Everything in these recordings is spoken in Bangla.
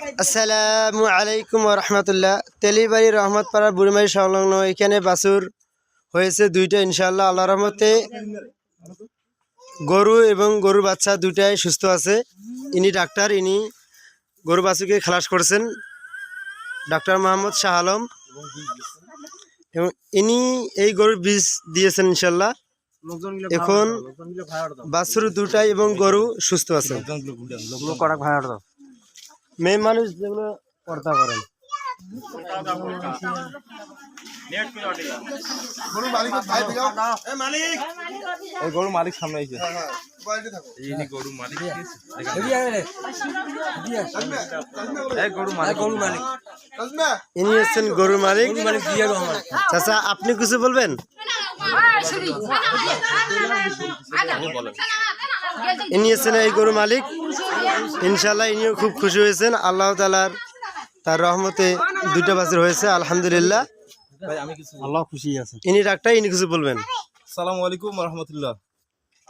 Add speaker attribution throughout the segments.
Speaker 1: আসসালামু আলাইকুম রহমতুল্লাহ। তেলিবাড়ি রহমতপাড়া বুড়িমারি সংলগ্ন এখানে বাছুর হয়েছে দুইটা, ইনশাআল্লাহ আল্লাহ রহমতে। গরু এবং গরুর বাচ্চা দুইটাই সুস্থ আছে। ইনি ডাক্তার, ইনি গরু বাছুরকে খালাস করেছেন, ডাক্তার মোহাম্মদ শাহ আলম, এবং ইনি এই গরুর বীজ দিয়েছেন ইনশাআল্লাহ। এখন বাছুর দুটাই এবং গরু সুস্থ আছে। মেয়ে মানুষ যেগুলো পর্দা করেন,
Speaker 2: গরু মালিক সামনে
Speaker 1: ইনি হচ্ছেন গরুর মালিক। চাচা, আপনি কিছু বলবেন? ইনি হচ্ছেন এই গরু মালিক। ইনশাল্লাহ ইনিও খুব খুশি হয়েছেন। আল্লাহ তাআলার তার রহমতে দুটো বাছুর হয়েছে, আলহামদুলিল্লাহ।
Speaker 2: আল্লাহ খুশি আছে।
Speaker 1: ইনি ডাক্তার, ইনি কিছু বলবেন।
Speaker 2: আসসালামু আলাইকুম রহমতুল্লাহ।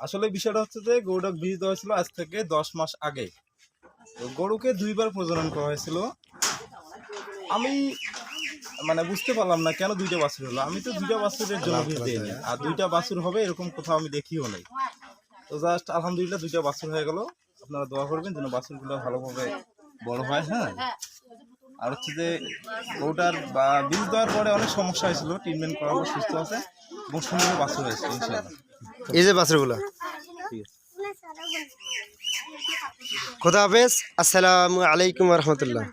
Speaker 2: আসলে বিষয়টা হচ্ছে যে গরুটা বীজ দেওয়া হয়েছিল আজ থেকে 10 মাস আগে। তো গরুকে দুইবার প্রজনন করা হয়েছিল। আমি বুঝতে পারলাম না কেন দুইটা বাছুর হলো। আমি তো দুইটা বাছুরের জন্য বীজ দিইনি, আর দুইটা বাছুর হবে এরকম কোথাও আমি দেখিও নাই। তো জাস্ট আলহামদুলিল্লাহ দুইটা বাছুর হয়ে গেল। আপনারা দোয়া করবেন যেন বাছুরগুলো ভালোভাবে বড় হয়। হ্যাঁ, আর হচ্ছে যে গরুটার বীজ দেওয়ার পরে অনেক সমস্যা হয়েছিল, ট্রিটমেন্ট করার পর সুস্থ আছে এবং সুন্দর বাছুর হয়েছে ইনশাআল্লাহ।
Speaker 1: এই যে বাছুরগুলো,
Speaker 2: ঠিক আছে।
Speaker 1: খোদা হাফেজ। আসসালামু আলাইকুম রহমতুল্লাহ।